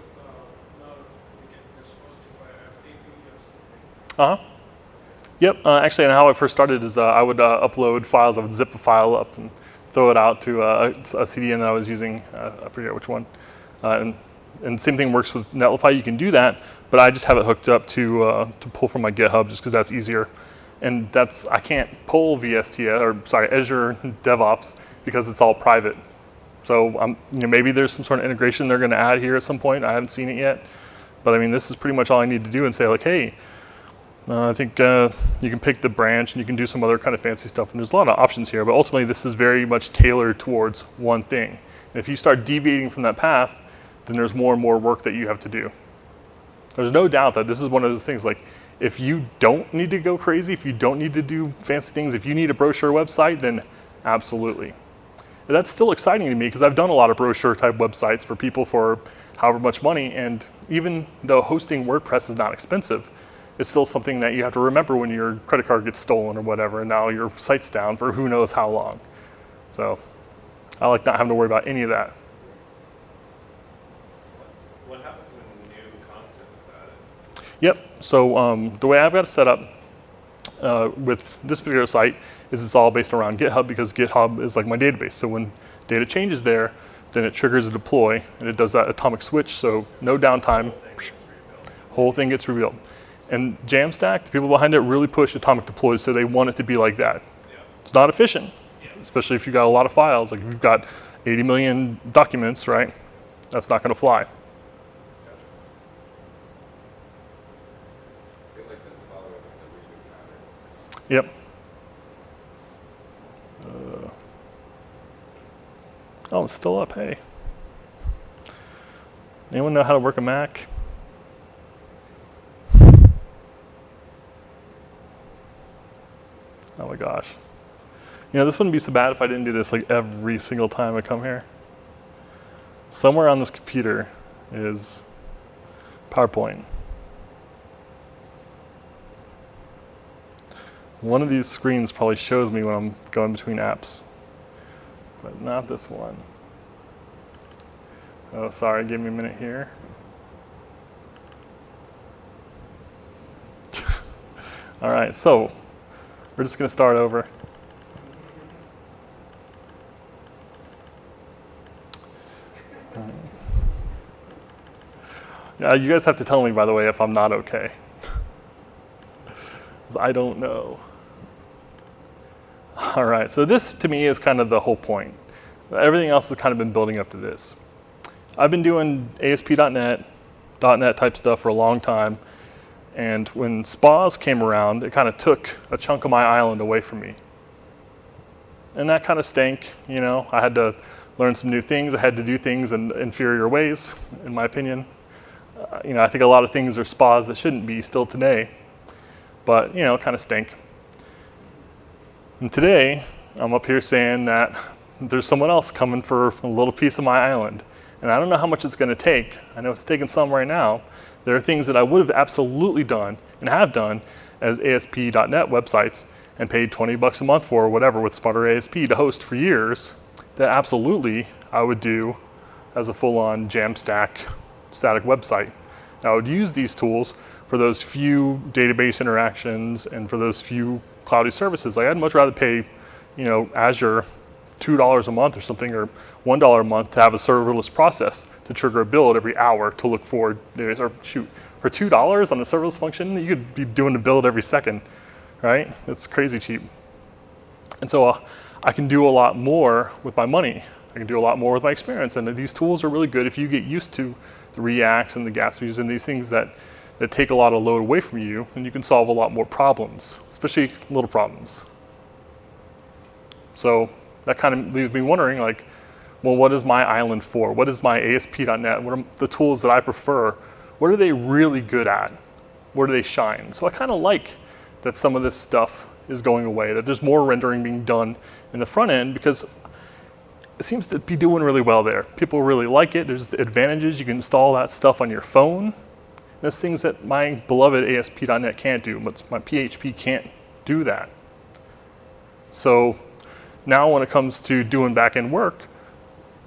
if we get this hosted by FTP or something? Yep, actually, and how I first started is I would upload files, I would zip a file up and throw it out to a CDN that I was using, I forget which one. And same thing works with Netlify, you can do that, but I just have it hooked up to pull from my GitHub just because that's easier. And I can't pull Azure DevOps because it's all private. So maybe there's some sort of integration they're gonna add here at some point, I haven't seen it yet. But I mean, this is pretty much all I need to do and say like, hey, I think you can pick the branch and you can do some other kind of fancy stuff. And there's a lot of options here, but ultimately this is very much tailored towards one thing. And if you start deviating from that path, then there's more and more work that you have to do. There's no doubt that this is one of those things, like if you don't need to go crazy, if you don't need to do fancy things, if you need a brochure website, then absolutely. And that's still exciting to me because I've done a lot of brochure type websites for people for however much money. And even though hosting WordPress is not expensive, it's still something that you have to remember when your credit card gets stolen or whatever, and now your site's down for who knows how long. So I like not having to worry about any of that. What happens when new content is added? Yep, so the way I've got it set up with this particular site is it's all based around GitHub because GitHub is like my database. So when data changes there, then it triggers a deploy and it does that atomic switch, so no downtime, whole thing gets rebuilt. And JAMstack, the people behind it really push atomic deploys, so they want it to be like that. Yeah. It's not efficient, especially if you've got a lot of files. Like if you've got 80 million documents, right? That's not gonna fly. I feel like that's following the redo pattern. Yep. Oh, it's still up, hey. Anyone know how to work a Mac? Oh my gosh. You know, this wouldn't be so bad if I didn't do this like every single time I come here. Somewhere on this computer is PowerPoint. One of these screens probably shows me when I'm going between apps, but not this one. Oh, sorry, give me a minute here. All right, so We're just going to start over. Yeah, you guys have to tell me, by the way, if I'm not okay. 'Cause I don't know. All right, so this to me is kind of the whole point. Everything else has kind of been building up to this. I've been doing ASP.NET, .NET type stuff for a long time, and when SPAs came around, it kind of took a chunk of my island away from me. And that kind of stank, you know. I had to learn some new things. I had to do things in inferior ways, in my opinion. You know, I think a lot of things are SPAs that shouldn't be still today, but you know, it kind of stank. And today, I'm up here saying that there's someone else coming for a little piece of my island. And I don't know how much it's gonna take. I know it's taking some right now. There are things that I would have absolutely done and have done as ASP.NET websites and paid 20 bucks a month for or whatever with Sputter ASP to host for years that absolutely I would do as a full-on JAMstack static website. I would use these tools for those few database interactions and for those few cloudy services. Like I'd much rather pay, you know, Azure $2 a month or something, or $1 a month to have a serverless process to trigger a build every hour to look for, or shoot, for $2 on a serverless function, you could be doing a build every second, right? It's crazy cheap. And so I can do a lot more with my money. I can do a lot more with my experience. And these tools are really good if you get used to the Reacts and the Gatsbys and these things that take a lot of load away from you, and you can solve a lot more problems, especially little problems. So that kind of leaves me wondering, like, well, what is my island for? What is my ASP.NET? What are the tools that I prefer? What are they really good at? Where do they shine? So I kind of like that some of this stuff is going away, that there's more rendering being done in the front end because it seems to be doing really well there. People really like it. There's advantages. You can install that stuff on your phone. There's things that my beloved ASP.NET can't do, but my PHP can't do that. So now when it comes to doing back-end work,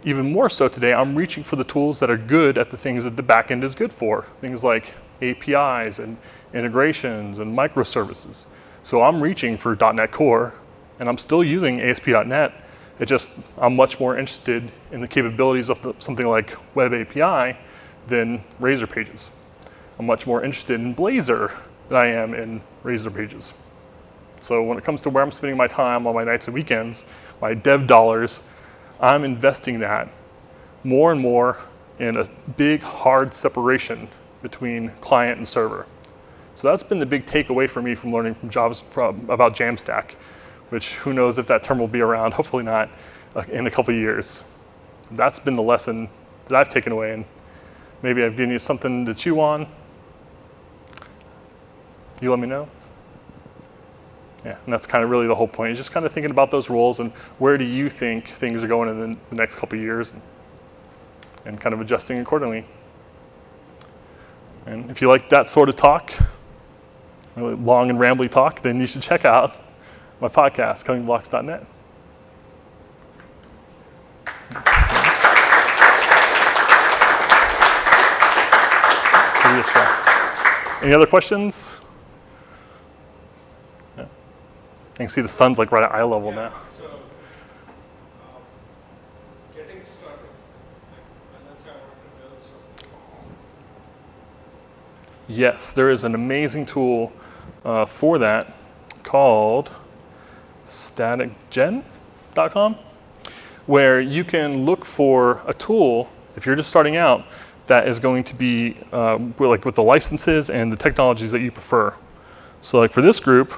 even more so today, I'm reaching for the tools that are good at the things that the back-end is good for. Things like APIs and integrations and microservices. So I'm reaching for .NET Core, and I'm still using ASP.NET. I'm much more interested in the capabilities of something like Web API than Razor Pages. I'm much more interested in Blazor than I am in Razor Pages. So when it comes to where I'm spending my time on my nights and weekends, my dev dollars, I'm investing that more and more in a big, hard separation between client and server. So that's been the big takeaway for me from learning about JAMstack, which who knows if that term will be around, hopefully not, in a couple of years. That's been the lesson that I've taken away, and maybe I've given you something to chew on. You let me know. Yeah, and that's kind of really the whole point. You're just kind of thinking about those roles and where do you think things are going in the next couple of years and kind of adjusting accordingly. And if you like that sort of talk, really long and rambly talk, then you should check out my podcast, CodingBlocks.net. Any other questions? Yeah. You can see the sun's like right at eye level now. So, getting started, and that's how I want to build something. Yes, there is an amazing tool for that called staticgen.com, where you can look for a tool, if you're just starting out, that is going to be with the licenses and the technologies that you prefer. So like for this group,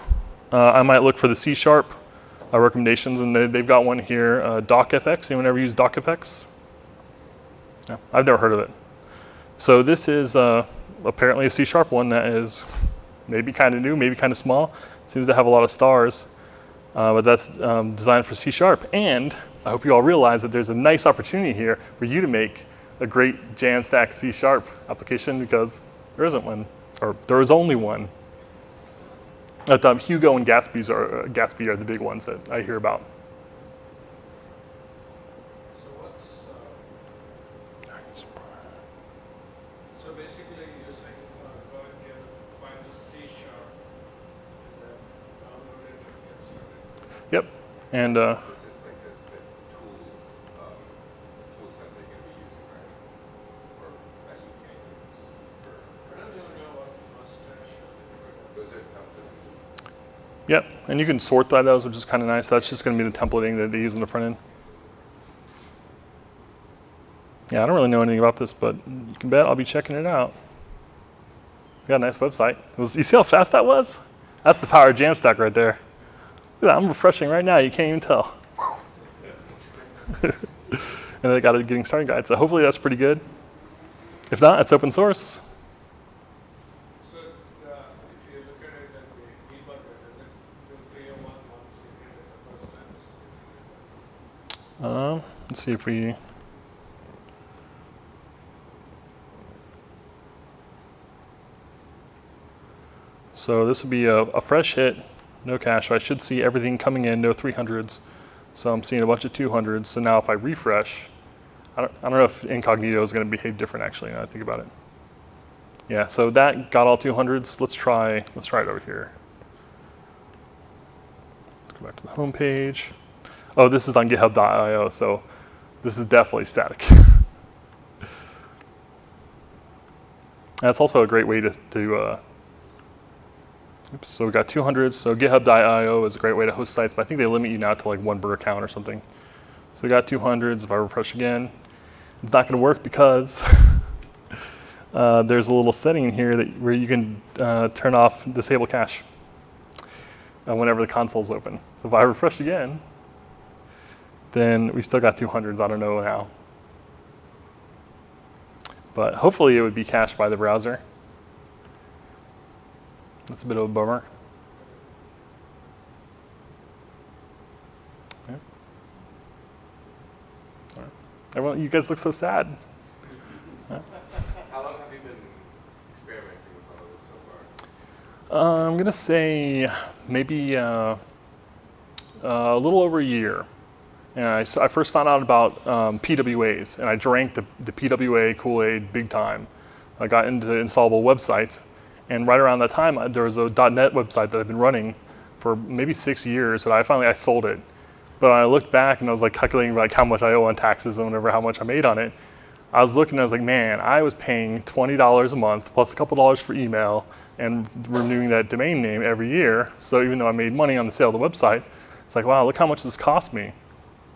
I might look for the C# recommendations, and they've got one here, DocFX. Anyone ever use DocFX? No, I've never heard of it. So this is apparently a C# one that is maybe kind of new, maybe kind of small. It seems to have a lot of stars, but that's designed for C#. And I hope you all realize that there's a nice opportunity here for you to make a great JAMstack C# application, because there isn't one, or there is only one. Hugo and Gatsby are the big ones that I hear about. So basically you're saying go and find the C# and then download it and Yep. And This is like the tool set that you're going to be using, right? Or that you can use. I don't even know what mustache. Those are templates. yep. And you can sort by those, which is kind of nice. That's just going to be the templating that they use on the front end. Yeah, I don't really know anything about this, but you can bet I'll be checking it out. We got a nice website. You see how fast that was? That's the power of JAMstack right there. Look at that, I'm refreshing right now. You can't even tell. And they got a getting started guide. So hopefully that's pretty good. If not, it's open source. So if you look at it and we debug it, it will clear 1 once you get it the first time. Let's see if we. So this would be a fresh hit, no cache. So I should see everything coming in, no 300s. So I'm seeing a bunch of 200s. So now if I refresh, I don't know if incognito is going to behave different actually now I think about it. Yeah, so that got all 200s. Let's try it over here. Let's go back to the home page. Oh, this is on github.io, so this is definitely static. That's also a great way to oops, so we got 200s. So github.io is a great way to host sites, but I think they limit you now to like 1 per account or something. So we got 200s. If I refresh again, it's not going to work because there's a little setting in here where you can turn off disable cache whenever the console's open. So if I refresh again, then we still got 200s. I don't know how. But hopefully it would be cached by the browser. That's a bit of a bummer. Yeah. All right. Everyone, you guys look so sad. Yeah. How long have you been experimenting with all of this so far? I'm gonna say maybe a little over a year. And I first found out about PWAs, and I drank the PWA Kool-Aid big time. I got into installable websites, and right around that time, there was a .NET website that I've been running for maybe 6 years, and I sold it. But I looked back and I was like calculating like how much I owe on taxes and whatever, how much I made on it. I was looking and I was like, man, I was paying $20 a month plus a couple dollars for email and renewing that domain name every year. So even though I made money on the sale of the website, it's like, wow, look how much this cost me.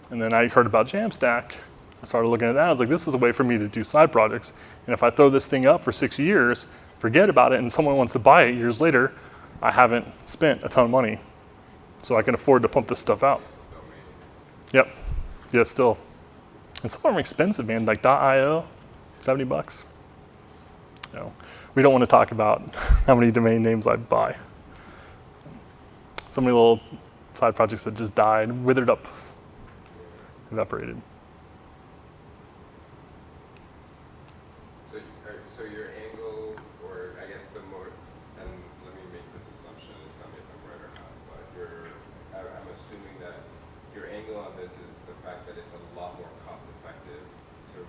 And then I heard about JAMstack. I started looking at that. I was like, this is a way for me to do side projects. And if I throw this thing up for 6 years, forget about it, and someone wants to buy it years later, I haven't spent a ton of money. So I can afford to pump this stuff out. Yep. Yeah, still. And some of them are expensive, man, like .io, $70. No, we don't want to talk about how many domain names I buy. So many little side projects that just died, withered up, evaporated. So your angle, or I guess the more, and let me make this assumption and tell me if I'm right or not, but I'm assuming that your angle on this is the fact that it's a lot more cost effective to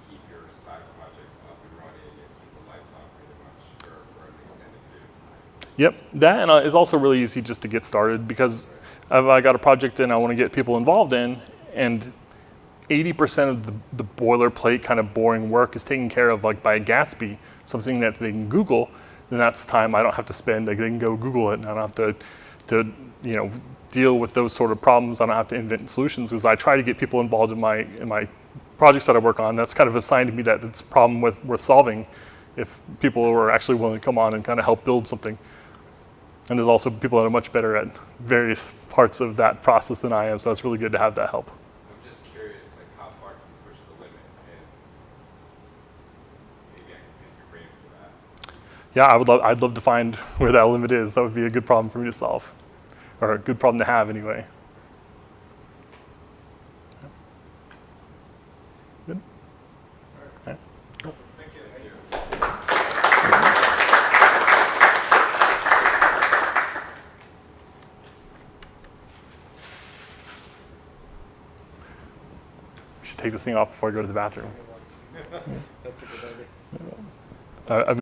keep your side projects up and running and keep the lights on pretty much for an extended period of time. Yep, that and is also really easy just to get started because if I got a project and I want to get people involved in, and 80% of the boilerplate kind of boring work is taken care of like by Gatsby, something that they can Google, then that's time I don't have to spend. Like they can go Google it, and I don't have to deal with those sort of problems. I don't have to invent solutions because I try to get people involved in my projects that I work on. That's kind of a sign to me that it's a problem worth solving if people are actually willing to come on and kind of help build something. And there's also people that are much better at various parts of that process than I am, so it's really good to have that help. I'm just curious, like how far can you push the limit, and maybe I can pick your brain for that. Yeah, I'd love to find where that limit is. That would be a good problem for me to solve, or a good problem to have anyway. Good. All right. Cool. Thank you. We should take this thing off before I go to the bathroom. That's a good idea. I've